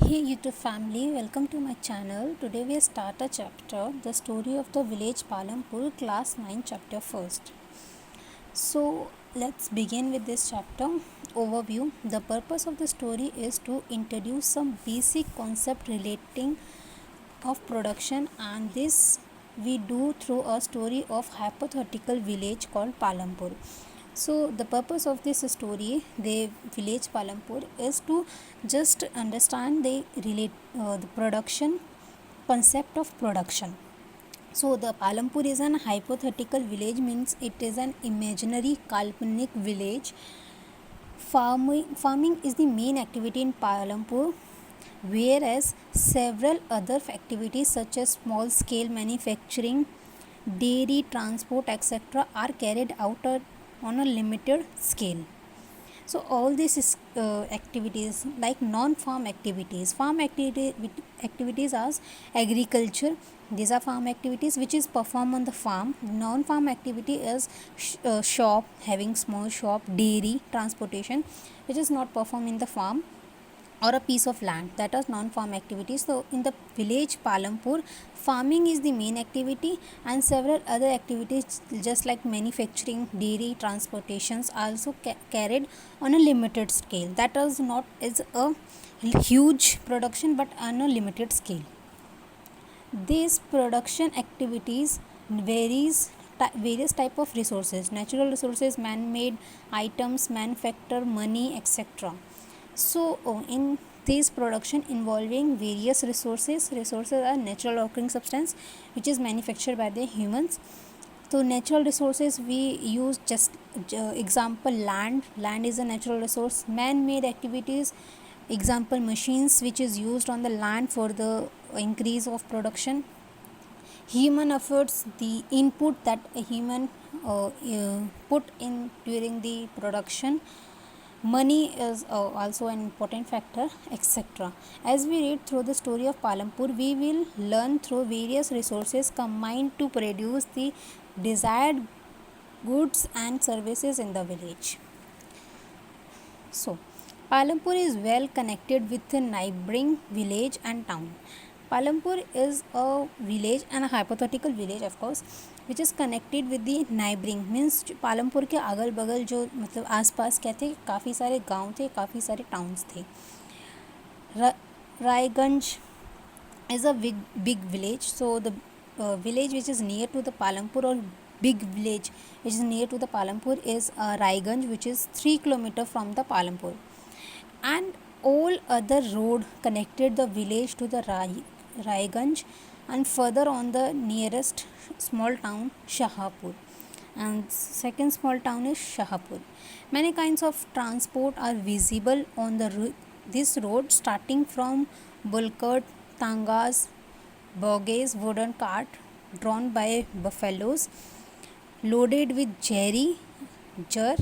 Hey YouTube family, welcome to my channel. Today we start a chapter, the story of the village Palampur, class 9, chapter 1st. So let's begin with this chapter overview. The purpose of the story is to introduce some basic concept relating of production, and this we do through a story of hypothetical village called Palampur. So the purpose of this story, the village Palampur, is to just understand the production concept of production. So the Palampur is an hypothetical village, means it is an imaginary kalpanic village. Farming is the main activity in Palampur, whereas several other activities such as small scale manufacturing, dairy, transport, etc. are carried out on a limited scale. So all these activities like non-farm activities, activities as agriculture, these are farm activities which is performed on the farm. Non-farm activity is shop, having small shop, dairy, transportation, which is not performed in the farm, or a piece of land, that is non-farm activities. So in the village Palampur, farming is the main activity, and several other activities just like manufacturing, dairy, transportations also carried on a limited scale. That is not is a huge production, but on a limited scale. These production activities various type of resources, natural resources, man-made items, manufacture, money, etc. So in this production involving various resources are natural occurring substance which is manufactured by the humans. So natural resources we use just example land is a natural resource. Man-made activities, example machines which is used on the land for the increase of production. Human efforts, the input that a human put in during the production. Money is also an important factor, etc. As we read through the story of Palampur, we will learn through various resources combined to produce the desired goods and services in the village. So, Palampur is well connected with the neighboring village and town. Palampur is a village and a hypothetical village, of course, which is connected with the neighboring, means Palampur के अगल बगल जो मतलब आसपास क्या थे, काफ़ी सारे गांव थे, काफ़ी सारे टाउन्स थे. Raiganj is a big village. So the village which is near to the Palampur, or big village which is near to the Palampur, is Raiganj, which is 3 km from the Palampur, and all other road connected the village to the Raiganj, and further on the nearest small town Shahapur, and second small town is Shahapur. Many kinds of transport are visible on this road, starting from Bulkard, Tangas, bogies, wooden cart drawn by buffaloes, loaded with jar,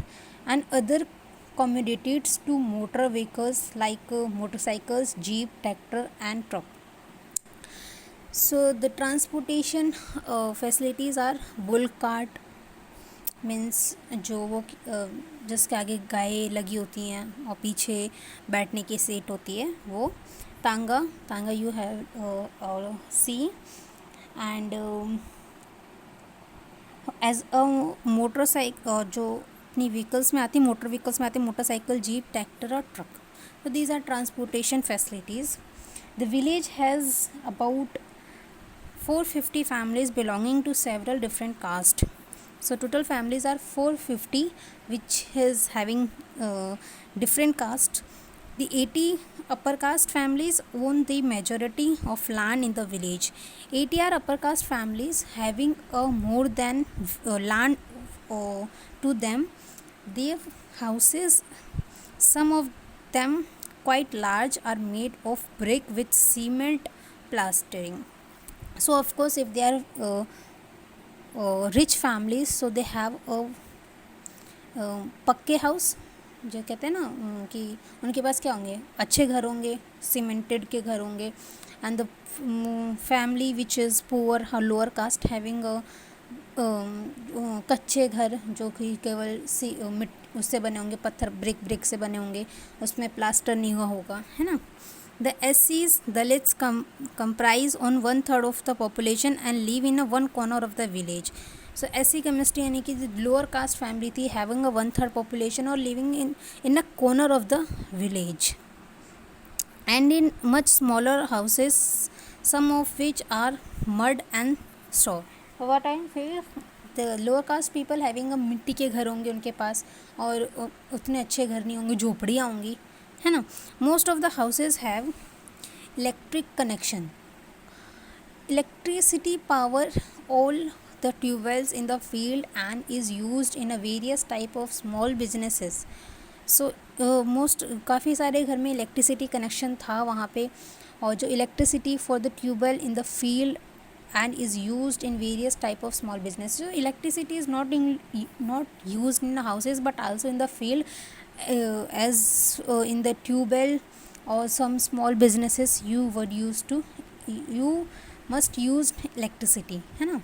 and other commodities, to motor vehicles like motorcycles, jeep, tractor, and truck. So the transportation facilities are bull cart, means जो वो जिसके आगे गाय लगी होती हैं और पीछे बैठने की सीट होती है, वो तांगा you have see, and as a motorcycle जो अपनी व्हीकल्स में आती, मोटर व्हीकल्स में आती, मोटरसाइकिल, जीप, ट्रैक्टर और truck. So these are transportation facilities. The village has about 450 families belonging to several different castes. So total families are 450, which is having different castes. The 80 upper caste families own the majority of land in the village. 80 are upper caste families having more than land to them. Their houses, some of them quite large, are made of brick with cement plastering. So of course, if they are rich families, so they have a पक्के house, जो कहते हैं ना कि उनके पास क्या होंगे, अच्छे घर होंगे, सीमेंटेड के घर होंगे. And the family which is poor, lower caste, having कच्चे घर जो कि केवल उससे बने होंगे, पत्थर ब्रिक से बने होंगे, उसमें प्लास्टर नहीं हुआ होगा, है ना. The SCs, Dalits, comprise on 1/3 of the population and live in a one corner of the village. So SC community यानी कि lower caste family थी, having a 1/3 population और living in a corner of the village, and in much smaller houses, some of which are mud and straw. So what I say, the lower caste people having a मिट्टी के घर होंगे उनके पास, और उतने अच्छे घर नहीं होंगे, झोपड़ियाँ होंगी, है ना. Most of the houses have electric connection. Electricity power all the tubewells in the field and is used in a various type of small businesses. So most काफ़ी सारे घर में इलेक्ट्रिसिटी कनेक्शन था वहाँ पे, और जो electricity for the tubewell in the field and is used in various type of small business. So electricity is not used in the houses but also in the field, as in the tubewell or some small businesses you must use electricity, है ना.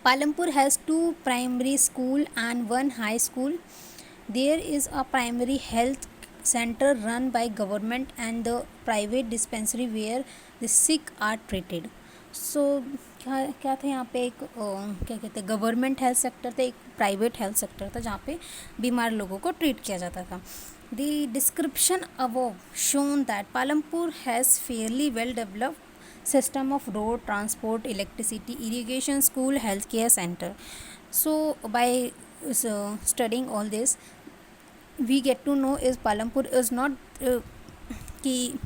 Palampur has 2 primary school and 1 high school. There is a primary health center run by government and the private dispensary where the sick are treated. सो क्या था यहाँ पे, एक क्या कहते हैं, गवर्नमेंट हेल्थ सेक्टर था, एक प्राइवेट हेल्थ सेक्टर था जहाँ पे बीमार लोगों को ट्रीट किया जाता था. The description above shown that Palampur has fairly well developed system of road transport, electricity, irrigation, school, health care center. So by studying all this we get to know is Palampur is not कि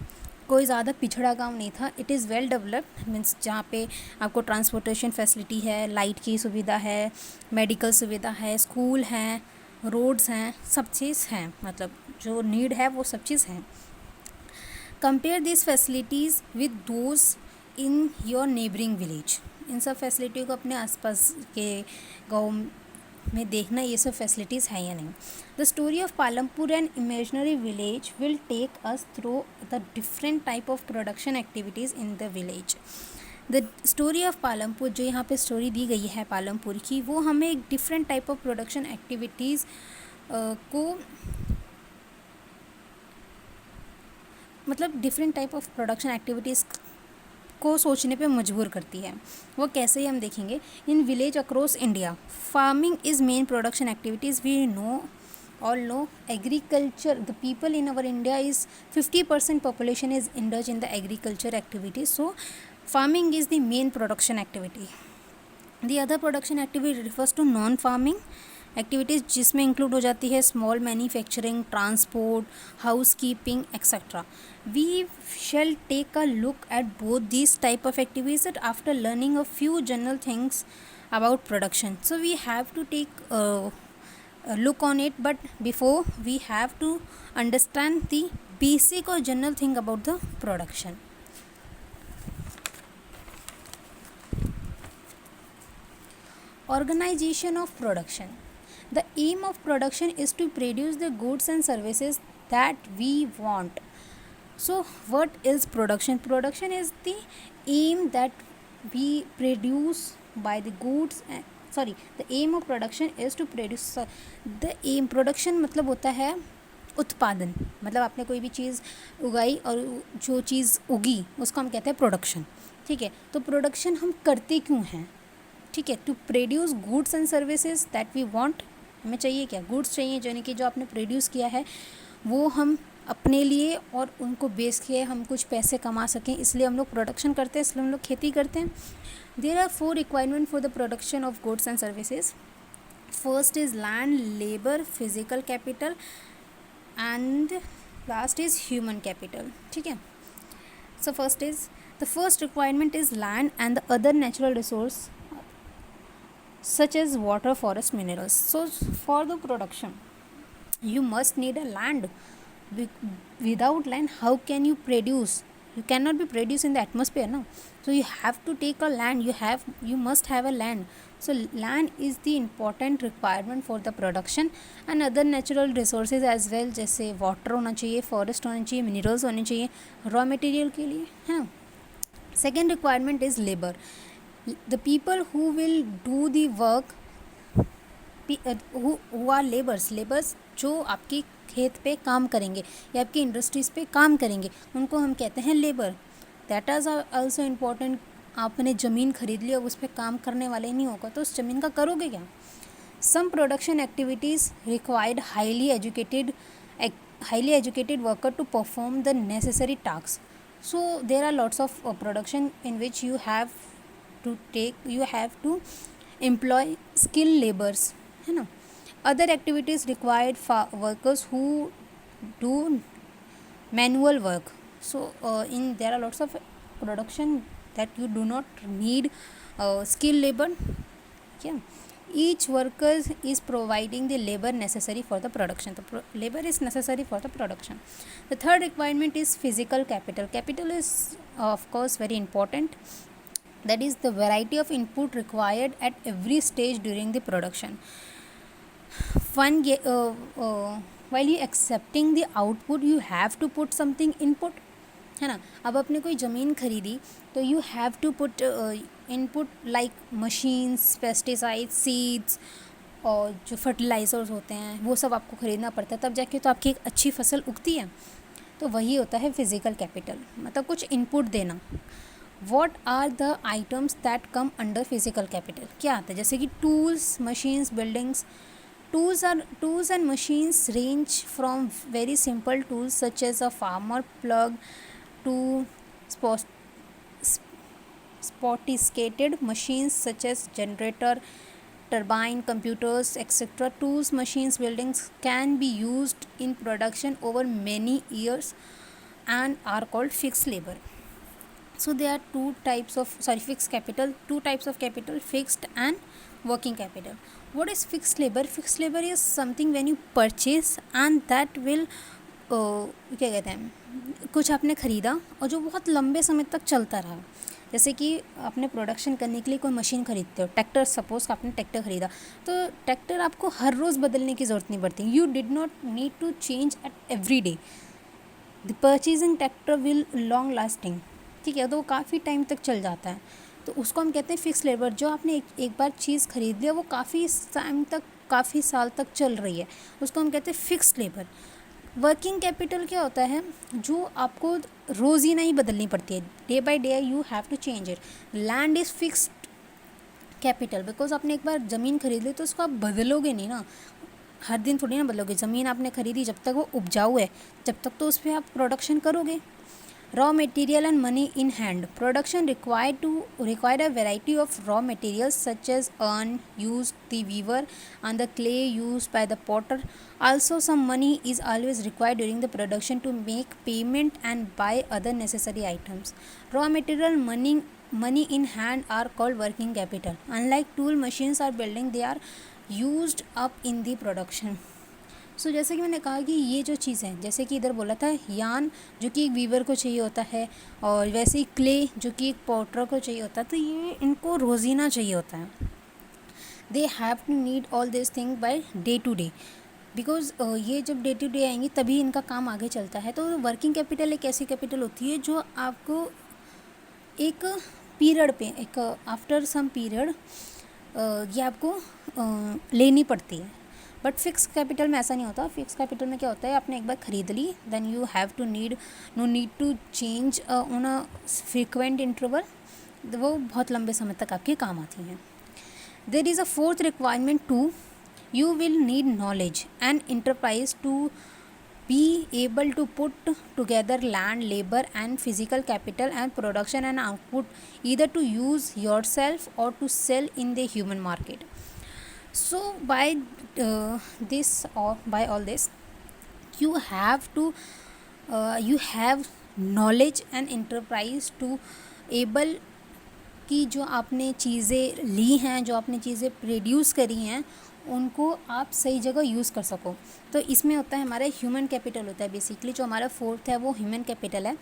कोई ज़्यादा पिछड़ा गांव नहीं था. It is well developed, means जहाँ पे आपको ट्रांसपोर्टेशन फैसिलिटी है, लाइट की सुविधा है, मेडिकल सुविधा है, स्कूल हैं, रोड्स हैं, सब चीज़ है, मतलब जो नीड है वो सब चीज़ है. Compare this facilities with those in your neighbouring village. इन सब फैसिलिटी को अपने आसपास के गाँव में देखना ये सब फैसिलिटीज़ है या नहीं. The story of Palampur and imaginary village will take us through the different type of production activities in the village. The story of Palampur, जो यहाँ पे स्टोरी दी गई है पालमपुर की, वो हमें एक different type of production activities को, मतलब different type of production activities को सोचने पे मजबूर करती है. वो कैसे ही हम देखेंगे. In village across India farming is main production activities. We know all know agriculture, the people in our India is 50% population is indulged in the agriculture activity. So farming is the main production activity. The other production activity refers to non farming activities, जिसमें include हो जाती है small manufacturing, transport, house keeping etcetera. We shall take a look at both these type of activities after learning a few general things about production. So we have to take a look on it, but before we have to understand the basic or general thing about the production. Organization of production. The aim of production is to produce the goods and services that we want. So what is production? Production is the aim that we produce by the goods. The aim of production is to produce. The aim, production मतलब होता है उत्पादन. मतलब आपने कोई भी चीज़ उगाई और जो चीज़ उगी उसको हम कहते हैं प्रोडक्शन. ठीक है, तो प्रोडक्शन हम करते क्यों हैं? ठीक है, to produce goods and services that we want. हमें चाहिए क्या? गुड्स चाहिए, यानी कि जो आपने प्रोड्यूस किया है वो हम अपने लिए और उनको बेच के हम कुछ पैसे कमा सकें, इसलिए हम लोग प्रोडक्शन करते हैं, इसलिए हम लोग खेती करते हैं. There are 4 requirement for the production of goods and services. First is land, labour, physical capital and last is human capital. ठीक है, so the first requirement is land and the other natural resource such as water, forest, minerals. So for the production you must need a land. Without land how can you produce? You cannot be produced in the atmosphere, no. So you have to take a land. You must have a land. So land is the important requirement for the production and other natural resources as well, जैसे water होना चाहिए, forest होना चाहिए, minerals होने चाहिए raw material के लिए, है ना. Second requirement is labor. The people who will do the work, who are laborers जो आपकी खेत पे काम करेंगे या आपकी इंडस्ट्रीज़ पे काम करेंगे, उनको हम कहते हैं labour. That is also important. आपने ज़मीन खरीद ली और उस पर काम करने वाले नहीं होगा तो उस ज़मीन का करोगे क्या। Some production activities required highly educated worker to perform the necessary tasks. So there are lots of production in which you have to employ skilled laborers, है ना। other activities required workers who do manual work. So in there are lots of production that you do not need skilled labor. Okay. Each worker is providing the labor necessary for the production. The labor is necessary for the production. The third requirement is physical capital. Capital is of course very important. That is the variety of input required at every stage during the production. While you accepting the output, you have to put something input, है ना। अब आपने कोई ज़मीन खरीदी तो you have to put input like machines, pesticides, seeds और जो फर्टिलाइज़र्स होते हैं वो सब आपको ख़रीदना पड़ता है, तब जाके तो आपकी एक अच्छी फसल उगती है। तो वही होता है फिज़िकल कैपिटल, मतलब कुछ इनपुट देना। What are the items that come under physical capital, क्या आता है, जैसे कि tools, machines, buildings. Tools and machines range from very simple tools such as a farmer plug to sophisticated machines such as generator, turbine, computers, etc. Tools, machines, buildings can be used in production over many years and are called fixed labor. So there are two types of capital, fixed and working capital. What is fixed labor? Fixed labor is something when you purchase and that will क्या कहते हैं, कुछ आपने ख़रीदा और जो बहुत लंबे समय तक चलता रहा। जैसे कि आपने प्रोडक्शन करने के लिए कोई मशीन खरीदते हो, ट्रैक्टर, सपोज़ आपने ट्रैक्टर ख़रीदा, तो ट्रैक्टर आपको हर रोज़ बदलने की ज़रूरत नहीं पड़ती। You did not need to change at every day. The purchasing tractor will long lasting, ठीक है, तो वो काफ़ी टाइम तक चल जाता है, तो उसको हम कहते हैं फिक्स लेबर। जो आपने एक बार चीज़ खरीद लिया वो काफ़ी टाइम तक, काफ़ी साल तक चल रही है, उसको हम कहते हैं फिक्स लेबर। वर्किंग कैपिटल क्या होता है, जो आपको रोज़ ही नहीं बदलनी पड़ती है, day by day you have to change it. Land is fixed capital, because आपने एक बार ज़मीन खरीद ली तो उसको आप बदलोगे नहीं ना, हर दिन थोड़ी ना बदलोगे। ज़मीन आपने खरीदी, जब तक वो उपजाऊ है जब तक तो उस पर आप प्रोडक्शन करोगे। Raw material and money in hand. Production required a variety of raw materials such as urn used the weaver and the clay used by the potter. Also, some money is always required during the production to make payment and buy other necessary items. Raw material, money in hand are called working capital. Unlike tool, machines or building, they are used up in the production. सो जैसे कि मैंने कहा कि ये जो चीज़ है, जैसे कि इधर बोला था यान जो कि एक वीवर को चाहिए होता है, और वैसे ही क्ले जो कि एक पॉटर को चाहिए होता है, तो ये इनको रोज़ीना चाहिए होता है। They have to need all this thing by day to day, because ये जब डे टू डे आएंगी तभी इनका काम आगे चलता है। तो वर्किंग कैपिटल एक ऐसी कैपिटल होती है जो आपको एक पीरियड पे, एक आफ्टर सम पीरियड ये आपको लेनी पड़ती है। बट फिक्स कैपिटल में ऐसा नहीं होता। फिक्स कैपिटल में क्या होता है, आपने एक बार ख़रीद ली, then you have to no need to change on a frequent interval, वो बहुत लंबे समय तक आपके काम आती हैं। There is a fourth requirement too, you will need knowledge and enterprise to be able to put together land, labor and physical capital and production and output, either to use yourself or to sell in the human market. So by all this you have knowledge and enterprise to able कि जो आपने चीज़ें ली हैं, जो आपने चीज़ें produce करी हैं, उनको आप सही जगह यूज़ कर सको। तो इसमें होता है हमारा ह्यूमन कैपिटल होता है। बेसिकली जो हमारा फोर्थ है वो ह्यूमन कैपिटल है।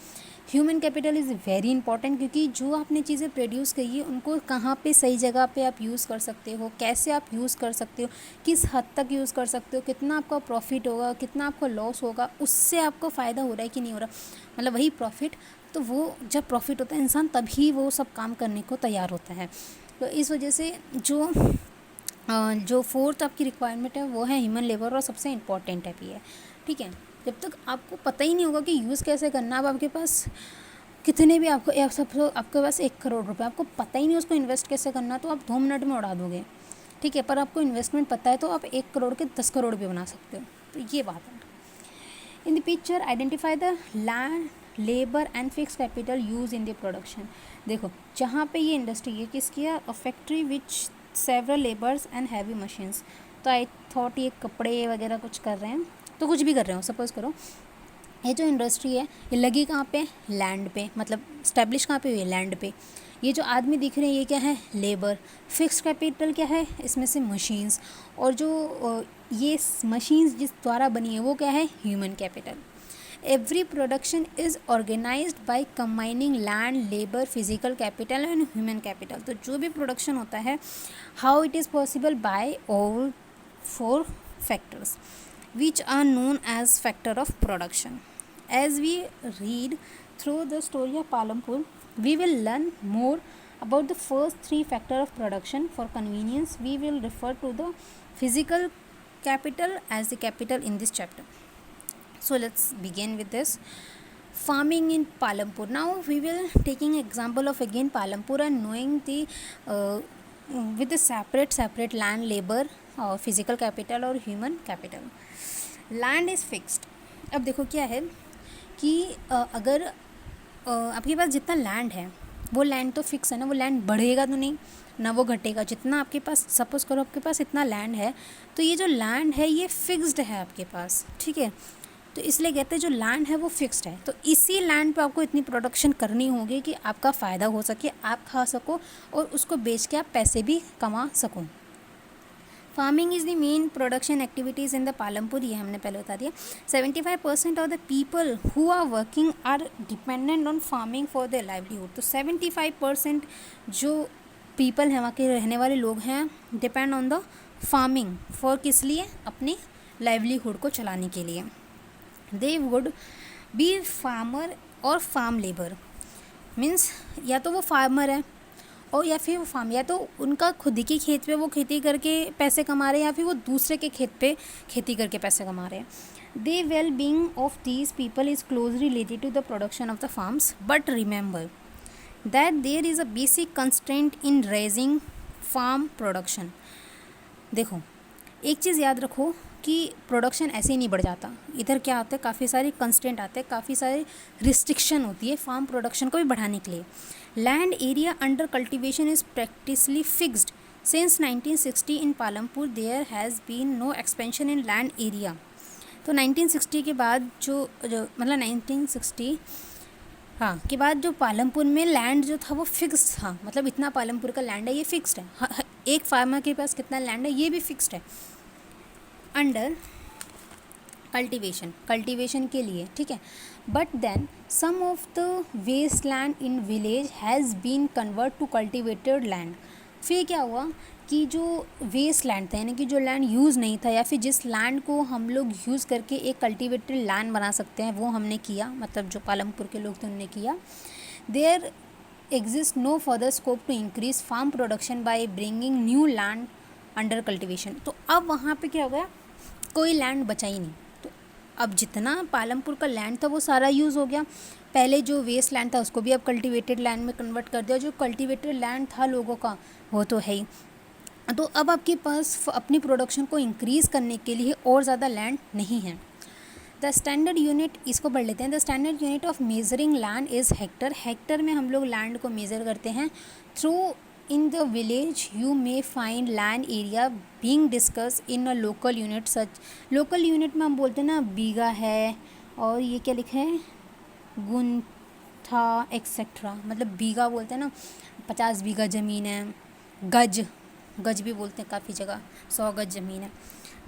Human capital is very important, क्योंकि जो आपने चीज़ें प्रोड्यूस करी है उनको कहाँ पे सही जगह पे आप यूज़ कर सकते हो, कैसे आप यूज़ कर सकते हो, किस हद तक यूज़ कर सकते हो, कितना आपका प्रॉफिट होगा, कितना आपको लॉस होगा, उससे आपको फ़ायदा हो रहा है कि नहीं हो रहा, मतलब वही प्रॉफिट। तो वो जब प्रॉफिट होता है इंसान तभी वो सब काम करने को तैयार होता है। तो इस वजह से जो फोर्थ आपकी रिक्वायरमेंट है वो है ह्यूमन लेबर, और सबसे इम्पॉर्टेंट है भी है। ठीक है। जब तक आपको पता ही नहीं होगा कि यूज़ कैसे करना, अब आपके पास कितने भी आपके पास 1 करोड़ रुपए, आपको पता ही नहीं उसको इन्वेस्ट कैसे करना, तो आप 2 मिनट में उड़ा दोगे, ठीक है। पर आपको इन्वेस्टमेंट पता है तो आप 1 करोड़ के 10 करोड़ भी बना सकते हो, तो ये बात है। In the picture identify the land, labour and fix capital use in the production. देखो जहाँ पे ये इंडस्ट्री है किसकी है, a factory which several labours and heavy machines. तो आई थॉट ये कपड़े वगैरह कुछ कर रहे हैं, तो कुछ भी कर रहे हो, सपोज़ करो ये जो इंडस्ट्री है ये लगी कहाँ पे, लैंड पे, मतलब स्टैब्लिश कहाँ पे हुई है, लैंड पे। ये जो आदमी दिख रहे हैं ये क्या है, लेबर। फिक्स कैपिटल क्या है, इसमें से मशीन्स, और जो ये मशीन्स जिस द्वारा बनी है वो क्या है, human capital. Every production is organised by combining land, labour, physical capital and human capital. तो जो भी प्रोडक्शन होता है, how it is possible, by all 4 factors which are known as factor of production. As we read through the story of Palampur, we will learn more about the first 3 factor of production. For convenience, we will refer to the physical capital as the capital in this chapter. So let's begin with this. Farming in Palampur. Now we will taking example of again Palampur and knowing the with the separate land, labor, physical capital और human capital. Land is fixed. अब देखो क्या है कि अगर आपके पास जितना land है वो लैंड तो फिक्स है ना, वो लैंड बढ़ेगा तो नहीं ना वो घटेगा। जितना आपके पास, सपोज़ करो आपके पास इतना लैंड है, तो ये जो लैंड है ये फिक्स्ड है आपके पास, ठीक है। तो इसलिए कहते हैं जो लैंड है वो फिक्स्ड है, तो इसी लैंड पे आपको इतनी प्रोडक्शन करनी होगी कि आपका फ़ायदा हो सके, आप खा सको और उसको बेच के आप पैसे भी कमा सको। Farming is the main production activities in the Palampur, ये हमने पहले बता दिया। 75% of the people who are working are dependent on farming for their livelihood. तो 75% जो पीपल हैं, वहाँ के रहने वाले लोग हैं, depend on the farming for किस लिए, अपनी लाइवलीहुड को चलाने के लिए। दे वुड बी फार्मर और फार्म लेबर, मीन्स या तो वो फार्मर है और या फिर वो फार्म, या तो उनका खुद ही के खेत पे वो खेती करके पैसे कमा रहे हैं या फिर वो दूसरे के खेत पे खेती करके पैसे कमा रहे हैं। The well being of these people is closely related to the production of the farms, but remember that there is a basic constraint in raising farm production. देखो एक चीज़ याद रखो कि प्रोडक्शन ऐसे ही नहीं बढ़ जाता, इधर क्या होता है, काफ़ी सारे कंस्टेंट आते हैं, काफ़ी सारे रिस्ट्रिक्शन होती है फार्म प्रोडक्शन को भी बढ़ाने के लिए। Land area under cultivation is practically fixed since 1960 in Palampur, there has been no expansion in land area. तो 1960 के बाद जो मतलब 1960 के बाद जो पालमपुर में लैंड जो था वो फिक्स्ड था, मतलब इतना पालमपुर का लैंड है ये फिक्स्ड है। एक फार्मर के पास कितना लैंड है ये भी फिक्स्ड है। अंडर कल्टिवेशन के लिए, ठीक है। But then some of the waste land in village has been convert to cultivated land. फिर क्या हुआ कि जो वेस्ट लैंड था, यानी कि जो लैंड यूज़ नहीं था या फिर जिस लैंड को हम लोग यूज़ करके एक कल्टिवेटेड लैंड बना सकते हैं, वो हमने किया, मतलब जो पालमपुर के लोग थे उन्होंने किया। There exist no further scope to increase farm production by bringing new land under cultivation. तो अब वहाँ पे क्या हो गया, कोई लैंड बचा ही नहीं। तो अब जितना पालमपुर का लैंड था वो सारा यूज़ हो गया। पहले जो वेस्ट लैंड था उसको भी अब कल्टिवेटेड लैंड में कन्वर्ट कर दिया। जो कल्टिवेटेड लैंड था लोगों का वो तो है ही। तो अब आपके पास अपनी प्रोडक्शन को इंक्रीज़ करने के लिए और ज़्यादा लैंड नहीं है। द स्टैंडर्ड यूनिट, इसको पढ़ लेते हैं। The standard unit of measuring land is Hector. Hector में हम लोग लैंड को मेज़र करते हैं। Through in the village you may find land area being discuss in a local unit such. Local unit में हम बोलते हैं ना बीघा है, और ये क्या लिखे हैं, गुंथा एक्सेट्रा, मतलब बीघा बोलते हैं ना, 50 बीघा ज़मीन है। गज भी बोलते हैं काफ़ी जगह, 100 गज ज़मीन है।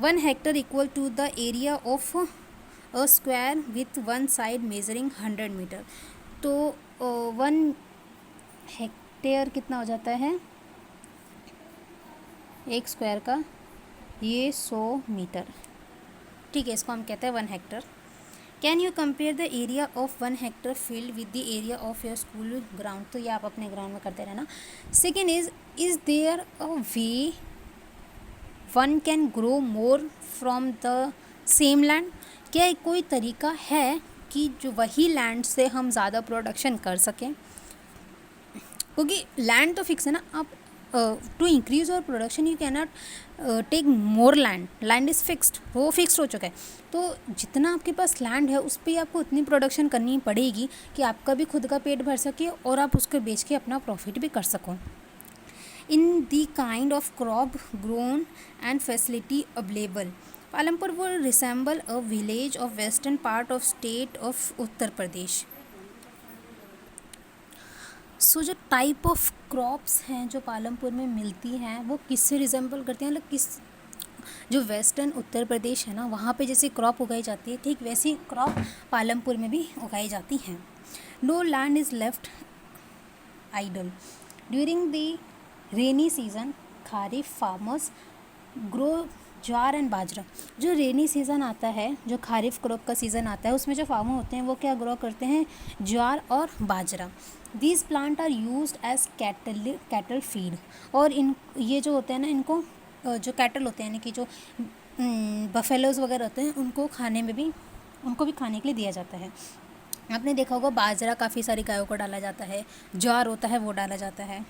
1 hectare equal to the area of a square with one side measuring 100 metre. तो 1 हेक्टेयर कितना हो जाता है, एक स्क्वायर का ये 100 मीटर, ठीक है, इसको हम कहते हैं 1 hectare. Can you compare the area of 1 hectare field with the area of your school ground. तो ये आप अपने ग्राउंड में करते रहना। Second is there a way one can grow more from the same land. क्या कोई तरीका है कि जो वही लैंड से हम ज़्यादा प्रोडक्शन कर सकें? क्योंकि लैंड तो फिक्स है ना, आप to increase your production you can not take more land is fixed, वो फिक्स्ड हो चुका है। तो जितना आपके पास लैंड है उस पर आपको उतनी प्रोडक्शन करनी पड़ेगी कि आपका भी खुद का पेट भर सके और आप उसको बेच के अपना प्रॉफिट भी कर सको। In the kind of crop grown and facility available, Palampur will resemble a village of western part of state of Uttar Pradesh. सो जो टाइप ऑफ क्रॉप्स हैं जो पालमपुर में मिलती हैं वो किससे रिजेंबल करती हैं, मतलब किस, जो वेस्टर्न उत्तर प्रदेश है ना वहाँ पे जैसे क्रॉप उगाई जाती है ठीक वैसी क्रॉप पालमपुर में भी उगाई जाती हैं। No land is left idle during the rainy season, kharif farmers grow jowar and bajra. जो रेनी सीज़न आता है, जो खारिफ क्रॉप का सीज़न आता है, उसमें जो फार्मर होते हैं वो क्या ग्रो करते हैं, ज्वार और बाजरा। These plant are used as cattle feed. और इन ये जो होते हैं ना, इनको जो कैटल होते हैं यानी कि जो बफेलोज वगैरह होते हैं उनको खाने में भी, उनको भी खाने के लिए दिया जाता है। आपने देखा होगा बाजरा काफ़ी सारी गायों को डाला जाता है, ज्वार होता है वो डाला जाता है।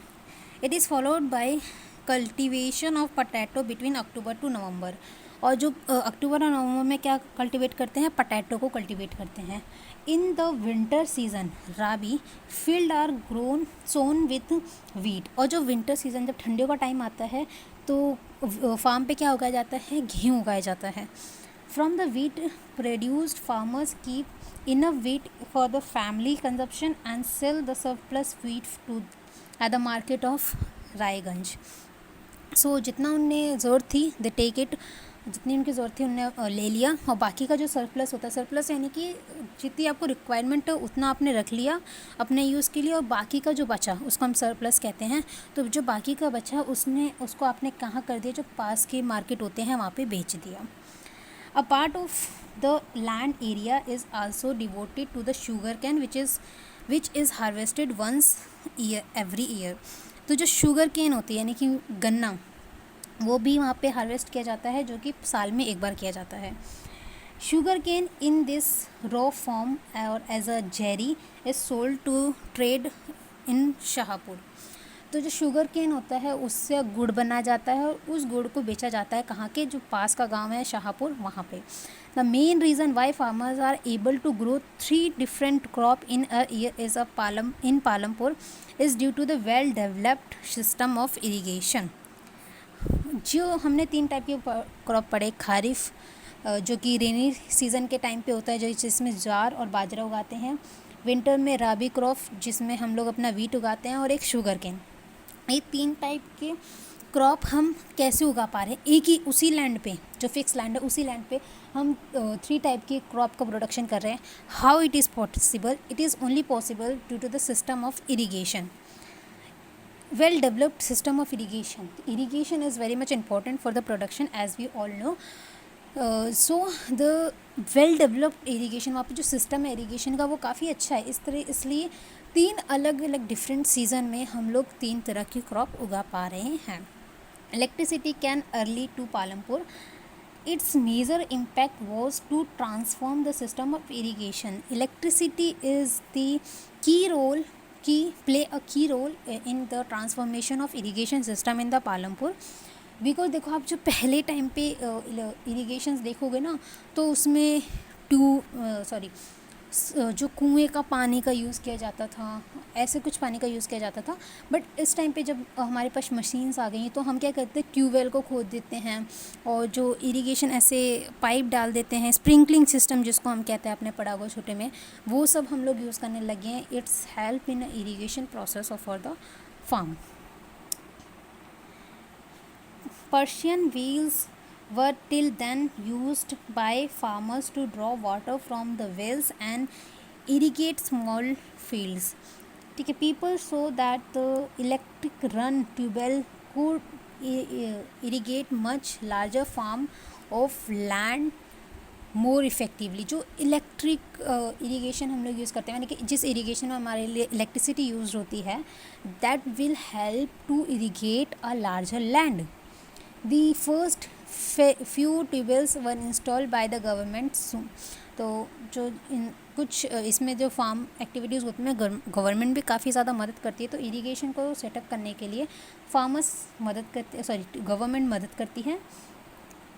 It is followed by cultivation of potato between October to November. और जो अक्टूबर और नवंबर में क्या कल्टीवेट करते हैं, पटैटो को कल्टीवेट करते हैं। In the winter season rabi field are grown sown with wheat. और जो विंटर सीजन जब ठंडियों का टाइम आता है तो फार्म पे क्या उगाया जाता है, गेहूँ उगाया जाता है। From the wheat produced farmers keep enough wheat for the family consumption and sell the surplus wheat to at the market of Raiganj. So जितना उन्हें ज़रूरत थी दे टेक इट, जितनी उनकी ज़रूरत थी उन्हें ले लिया, और बाकी का जो सरप्लस होता है, सरप्लस यानी कि जितनी आपको रिक्वायरमेंट है उतना आपने रख लिया अपने यूज़ के लिए, और बाकी का जो बचा उसको हम सरप्लस कहते हैं। तो जो बाकी का बचा उसको आपने कहाँ कर दिया, जो पास के मार्केट होते हैं वहाँ पे बेच दिया। A part of the land area is also devoted to the sugarcane which is harvested once every year. तो जो शुगर केन होती है यानी कि गन्ना, वो भी वहाँ पे हार्वेस्ट किया जाता है, जो कि साल में एक बार किया जाता है। Sugar cane in this raw form और as a jaggery is sold to trade in Shahpur. तो जो शुगर केन होता है उससे गुड़ बना जाता है और उस गुड़ को बेचा जाता है कहाँ के, जो पास का गांव है शाहपुर, वहाँ पे। The main reason why farmers are able to grow 3 different crop in a year is a Palampur is due to the well developed system of irrigation. जो हमने 3 टाइप के क्रॉप पढ़े, खारिफ जो कि रेनी सीज़न के टाइम पे होता है, जो जिसमें ज्वार और बाजरा उगाते हैं। विंटर में राबी क्रॉप जिसमें हम लोग अपना वीट उगाते हैं, और एक शुगर केन। ये 3 टाइप के क्रॉप हम कैसे उगा पा रहे हैं एक ही उसी लैंड पे, जो फिक्स लैंड है उसी लैंड पे हम 3 टाइप की क्रॉप का प्रोडक्शन कर रहे हैं। How it is possible? It is only possible due to the system of irrigation, well developed system of irrigation is very much important for the production as we all know. So the well developed irrigation, वहाँ पे जो system है irrigation का वो काफ़ी अच्छा है। इसलिए 3 अलग अलग डिफरेंट सीज़न में हम लोग 3 तरह की क्रॉप उगा पा रहे हैं। Electricity can early to Palampur, its major impact was to transform the system of irrigation. Electricity is the play a key role in the transformation of irrigation system in the Palampur. Because देखो आप जो पहले time पे इरीगेशंस देखोगे ना तो उसमें जो कुएं का पानी का यूज़ किया जाता था, ऐसे कुछ पानी का यूज़ किया जाता था। बट इस टाइम पे जब हमारे पास मशीन्स आ गई तो हम क्या करते हैं, ट्यूबवेल को खोद देते हैं और जो इरिगेशन ऐसे पाइप डाल देते हैं, स्प्रिंकलिंग सिस्टम जिसको हम कहते हैं, आपने पढ़ा होगा छोटे में, वो सब हम लोग यूज़ करने लगे हैं। Its help in irrigation process for the farm. Persian wheels were till then used by farmers to draw water from the wells and irrigate small fields. ठीक है, people saw that the electric run tubewell could irrigate much larger farm of land more effectively. जो electric irrigation हम लोग use करते हैं, यानी कि जिस इरीगेशन में हमारे लिए इलेक्ट्रिसिटी यूज़ होती है, that will help to irrigate a larger land. The first few tubewells were installed by the government soon. तो जो कुछ इसमें जो फार्म एक्टिविटीज़ होती हैं गवर्नमेंट भी काफ़ी ज़्यादा मदद करती है। तो इरिगेशन को सेटअप करने के लिए फार्मर्स मदद करते, गवर्नमेंट मदद करती है।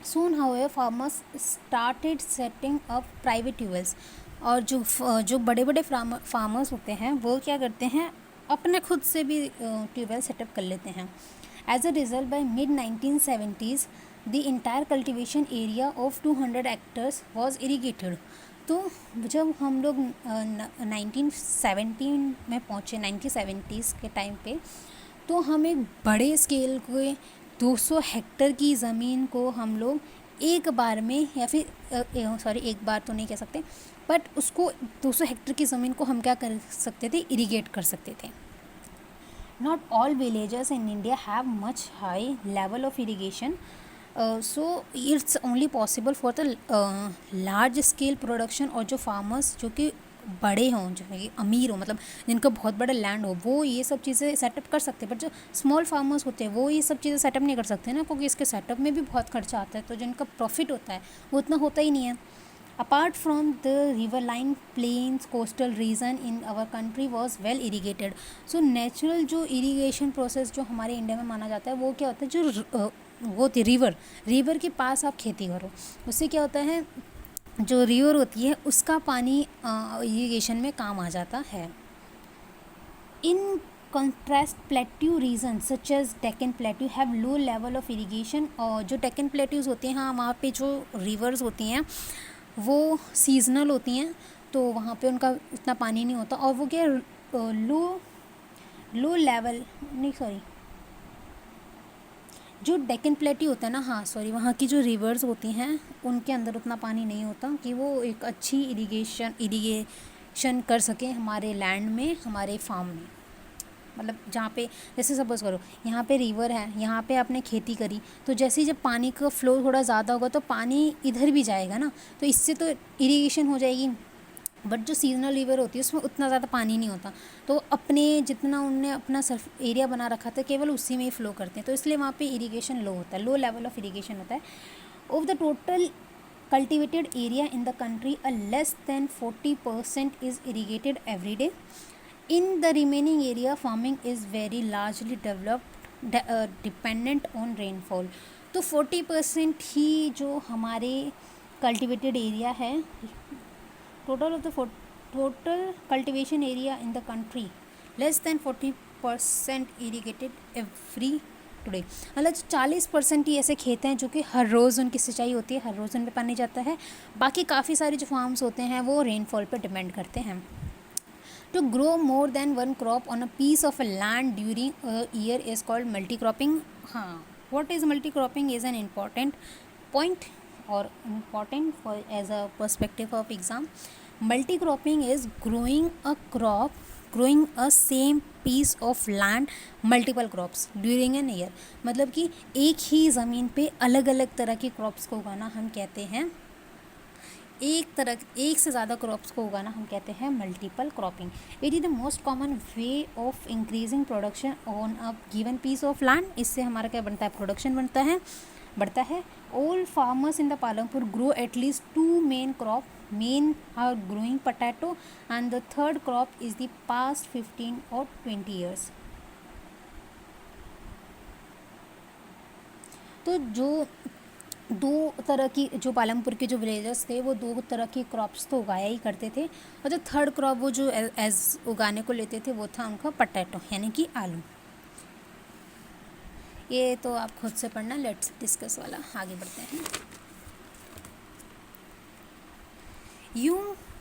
Soon, however, farmers started setting up private tube wells. और जो बड़े बड़े फार्मर्स होते हैं वो क्या करते हैं, अपने खुद से भी ट्यूबवेल सेटअप कर लेते हैं। As a result by mid 1970s the entire cultivation area of 200 hectares was irrigated. तो जब हम लोग 1917 में पहुँचे, 1970s के टाइम पे, तो हम एक बड़े स्केल के 200 हेक्टर की ज़मीन को हम लोग एक बार में, या फिर एक बार तो नहीं कह सकते, बट उसको 200 हेक्टर की ज़मीन को हम क्या कर सकते थे, इरीगेट कर सकते थे। Not all villages in India have much high level of irrigation, so it's only possible for the large scale production. और जो फार्मर्स जो कि बड़े हों, जो कि अमीर हो, मतलब जिनका बहुत बड़ा लैंड हो, वो ये सब चीज़ें सेटअप कर सकते हैं। बट जो स्मॉल फार्मर्स होते हैं वो ये सब चीज़ें सेटअप नहीं कर सकते ना, क्योंकि इसके सेटअप में भी बहुत खर्चा आता है। तो जिनका प्रॉफिट होता है वो उतना होता ही नहीं है। Apart from the river line, plains, coastal region in our country was well irrigated. So natural जो इरीगेशन प्रोसेस जो हमारे इंडिया में माना जाता है वो क्या होता है, जो वो होती है रिवर के पास आप खेती करो, उससे क्या होता है, जो रिवर होती है उसका पानी इरीगेशन में काम आ जाता है। In contrast plateau region such as Deccan plateau have low level of irrigation. और जो डेक्कन प्लेट्यूज़ होती हैं, हाँ, वहाँ पे जो रिवर्स होती हैं वो सीजनल होती हैं, तो वहाँ पे उनका इतना पानी नहीं होता। और वो क्या लो लेवल नहीं, जो डेक्कन प्लेट्यू होता है ना, वहाँ की जो रिवर्स होती हैं उनके अंदर उतना पानी नहीं होता कि वो एक अच्छी इरीगेशन कर सकें हमारे लैंड में, हमारे फार्म में। मतलब जहाँ पे जैसे सपोज़ करो यहाँ पे रिवर है, यहाँ पे आपने खेती करी, तो जैसे ही जब पानी का फ्लो थोड़ा ज़्यादा होगा तो पानी इधर भी जाएगा ना, तो इससे तो इरीगेशन हो जाएगी। बट जो सीजनल रिवर होती है उसमें उतना ज़्यादा पानी नहीं होता, तो अपने जितना उनने अपना सर्फ एरिया बना रखा था केवल उसी में ही फ्लो करते हैं, तो इसलिए वहाँ पे इरीगेशन लो होता है, लो लेवल ऑफ इरीगेशन होता है। Of the total cultivated area in the country, a less than 40% is irrigated every day. In the remaining area, farming is very largely dependent on rainfall. तो 40% ही जो हमारे cultivated area है, total of the total cultivation area in the country, less than 40% irrigated every today. मतलब 40% ही ऐसे खेत हैं जो कि हर रोज़ उनकी सिंचाई होती है, हर रोज़ उन पर पानी जाता है। बाकी काफ़ी सारे जो फार्म्स होते हैं वो रेनफॉल पर डिपेंड करते हैं। To grow more than one crop on a piece of a land during a year is called multi cropping. हाँ, what is multi cropping is an important point और important for as a perspective of exam. Multi cropping is growing a same piece of land multiple crops during an year. मतलब कि एक ही ज़मीन पे अलग अलग तरह की क्रॉप्स को उगाना हम कहते हैं, एक से ज़्यादा क्रॉप्स को उगाना हम कहते हैं multiple cropping. It is the most common way of increasing production on a given piece of land. इससे हमारा क्या बनता है, प्रोडक्शन बढ़ता है। All farmers in the Palampur grow at least 2 main crop. Main are growing potato and the third crop is the past 15 or 20 years. तो जो दो तरह की, जो पालमपुर के जो विलेजर्स थे वो 2 तरह की क्रॉप्स तो उगाया ही करते थे, और जो थर्ड क्रॉप वो जो एज उगाने को लेते थे वो था उनका पटैटो यानी कि आलू। ये तो आप खुद से पढ़ना, लेट्स डिस्कस वाला। आगे बढ़ते हैं। You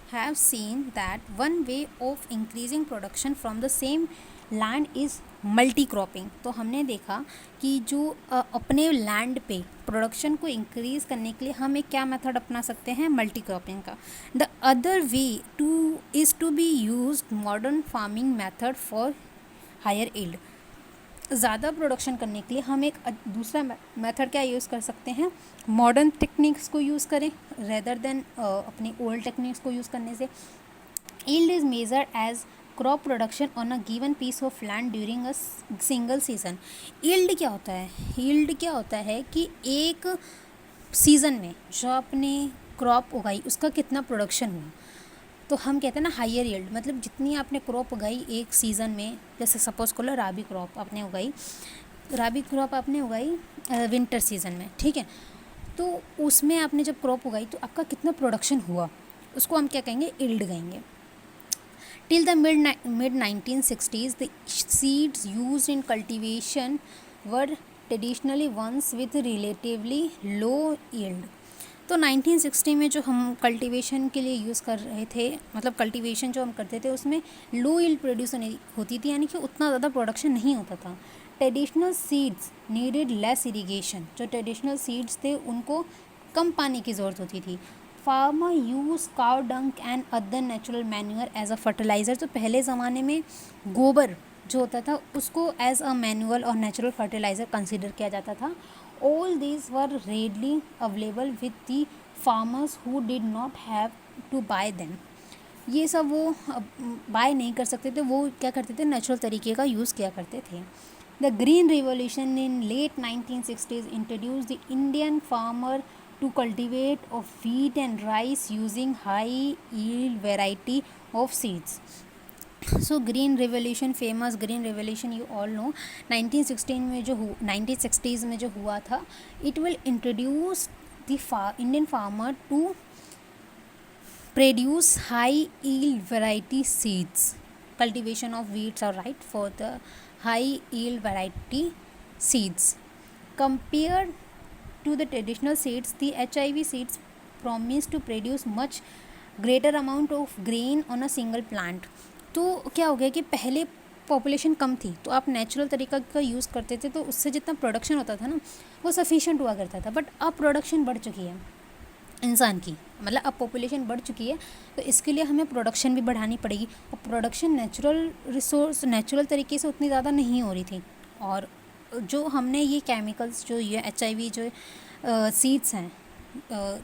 have seen that one way of increasing production from the same land is multi cropping. तो हमने देखा कि जो अपने लैंड पे प्रोडक्शन को इंक्रीज़ करने के लिए हम एक क्या मेथड अपना सकते हैं, मल्टी क्रॉपिंग का। The other way is to be used modern farming method for higher yield. ज़्यादा प्रोडक्शन करने के लिए हम एक दूसरा मेथड क्या यूज़ कर सकते हैं, मॉडर्न टेक्निक्स को यूज़ करें रेदर देन अपनी ओल्ड टेक्निक्स को यूज़ करने से। Yield is measured as crop production on a given piece of land during a single season. Yield क्या होता है कि एक सीज़न में जो आपने क्रॉप उगाई उसका कितना प्रोडक्शन हुआ, तो हम कहते हैं ना हायर यील्ड, मतलब जितनी आपने क्रॉप उगाई एक सीज़न में, जैसे सपोज़ कर लो राबी क्रॉप आपने उगाई विंटर सीज़न में, ठीक है। तो उसमें आपने जब क्रॉप उगाई तो आपका कितना प्रोडक्शन हुआ, उसको हम क्या कहेंगे, यील्ड कहेंगे। Till the mid 1960s, the seeds used in cultivation were traditionally ones with relatively low yield. तो 1960 में जो हम कल्टीवेशन के लिए यूज़ कर रहे थे, मतलब कल्टीवेशन जो हम करते थे उसमें लो यील्ड प्रोड्यूस होती थी, यानी कि उतना ज़्यादा प्रोडक्शन नहीं होता था। Traditional seeds needed less irrigation, जो ट्रेडिशनल सीड्स थे उनको कम पानी की ज़रूरत होती थी। Farmer use cow dung and other natural manure as a fertiliser, तो पहले ज़माने में गोबर जो होता था उसको एज अ मैनुअल और नेचुरल फर्टिलाइज़र कंसिडर किया जाता था। All these were readily available with the farmers who did not have to buy them. ये सब वो बाय नहीं कर सकते थे, वो क्या करते थे, नेचुरल तरीके का यूज़ किया करते थे। The green revolution in late 1960s introduce the Indian farmer to cultivate of wheat and rice using high yield variety of seeds. So green revolution, famous green revolution you all know, 1916 में जो 1960s में जो हुआ था, it will introduce the Indian farmer to produce high yield variety seeds. Cultivation of wheats are right for the high yield variety seeds. Compared to the traditional seeds, the HIV seeds promise to produce much greater amount of grain on a single plant. तो क्या हो गया कि पहले population कम थी तो आप natural तरीका का यूज़ करते थे, तो उससे जितना प्रोडक्शन होता था ना वो सफिशिएंट हुआ करता था। बट अब प्रोडक्शन बढ़ चुकी है इंसान की, मतलब अब पॉपुलेशन बढ़ चुकी है, तो इसके लिए हमें प्रोडक्शन भी बढ़ानी पड़ेगी, और प्रोडक्शन नेचुरल रिसोर्स नेचुरल तरीके से उतनी ज़्यादा नहीं हो रही थी। और जो हमने ये केमिकल्स जो ये HIV जो सीड्स हैं,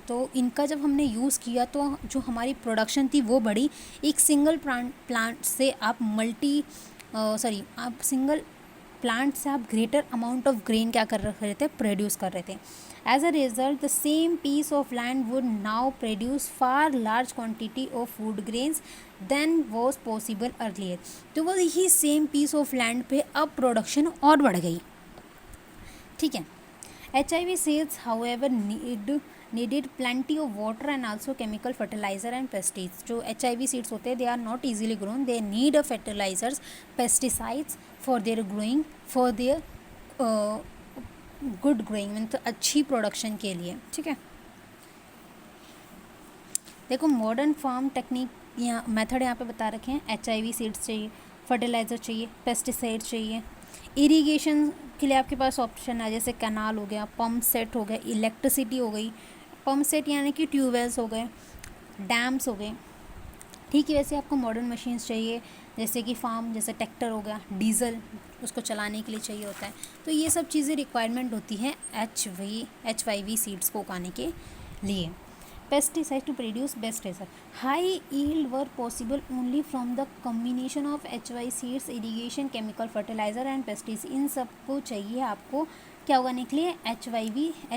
तो इनका जब हमने यूज़ किया तो जो हमारी प्रोडक्शन थी वो बढ़ी। एक सिंगल प्लांट से आप सिंगल प्लांट से आप ग्रेटर अमाउंट ऑफ ग्रेन क्या कर रहे थे, प्रोड्यूस कर रहे थे। As a result the same piece of land would now produce far large quantity of food grains than was possible earlier. तो वो यही सेम पीस ऑफ लैंड पे अब प्रोडक्शन और बढ़ गई, ठीक है। HIV seeds however needed plenty of water and also chemical fertilizer and pesticides. जो HIV seeds होते हैं they are not easily grown, they need a fertilizers, pesticides for their growing, for their good growing, मतलब अच्छी production के लिए, ठीक है। देखो मॉडर्न फार्म टेक्निक यहाँ मेथड यहाँ पे बता रखे हैं। HIV सीड्स चाहिए, फर्टिलाइज़र चाहिए, पेस्टिसाइड चाहिए, इरीगेशन के लिए आपके पास ऑप्शन है जैसे कैनाल हो गया, पम्प सेट हो गया, इलेक्ट्रिसिटी हो गई, पम्प सेट यानी कि ट्यूबवेल्स हो गए, डैम्स हो गए, ठीक है। वैसे आपको मॉडर्न मशीन्स चाहिए जैसे कि फार्म, जैसे ट्रैक्टर हो गया, डीजल उसको चलाने के लिए चाहिए होता है। तो ये सब चीज़ें रिक्वायरमेंट होती है HIV सीड्स को उगाने के लिए। Pesticides to produce best result. High yield were possible only from the combination of HIV seeds, irrigation, chemical fertilizer and pesticides. इन सबको चाहिए आपको क्या उगाने के लिए,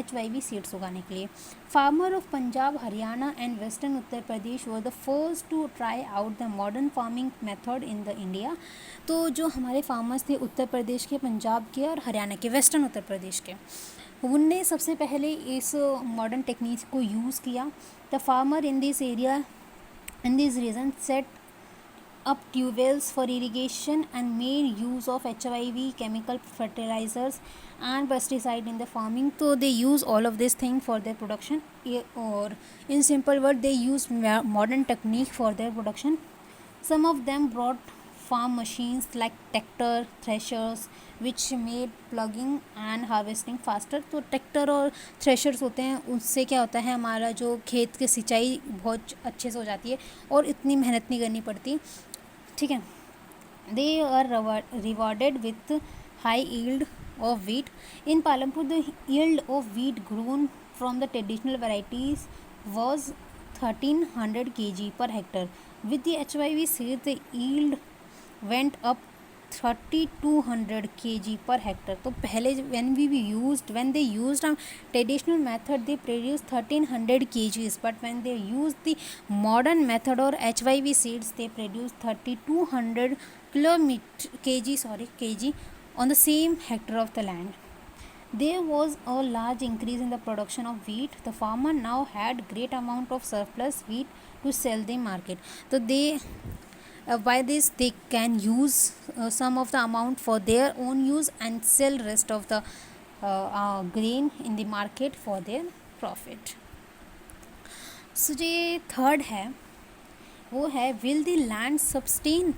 HIV सीड्स उगाने के लिए। Farmer of Punjab, Haryana and western Uttar Pradesh were the first to try out the modern farming method in the India. तो जो हमारे फार्मर्स थे उत्तर प्रदेश के, पंजाब के और हरियाणा के, वेस्टर्न उत्तर प्रदेश के, उनने सबसे पहले इस मॉडर्न टेक्निक को यूज़ किया। The farmer in this area in this region set up tubewells for irrigation and made use of HIV, chemical fertilizers and pesticide in the farming. So they use all of this thing for their production, or in simple word they use modern technique for their production. Some of them brought farm machines like tractor, threshers which made plugging and harvesting faster. तो tractor और threshers होते हैं, उससे क्या होता है हमारा जो खेत की सिंचाई बहुत अच्छे से हो जाती है और इतनी मेहनत नहीं करनी पड़ती, ठीक है। They are rewarded with high yield of wheat. In Palampur the yield of wheat grown from the traditional varieties was 1300 kg per hectare. With the HIV seed the yield went up 3200 kg per hectare. तो पहले when they used a traditional method, they produced 1300 kgs, but when they used the modern method or HYV seeds, they produced 3200 kg on the same hectare of the land. There was a large increase in the production of wheat. The farmer now had great amount of surplus wheat to sell the market. So they by this they can use some of the amount for their own use and sell rest of the grain in the market for their profit. So जो third है वो है will the land सब्सटेन.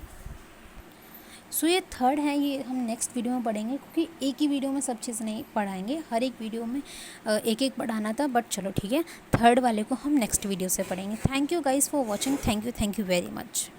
सो ये third है, ये हम next video में पढ़ेंगे क्योंकि एक ही वीडियो में सब चीज़ नहीं पढ़ाएंगे, हर एक वीडियो में एक एक पढ़ाना था. बट चलो ठीक है, थर्ड वाले को हम नेक्स्ट वीडियो से पढ़ेंगे. Thank you guys for watching. Thank you very much.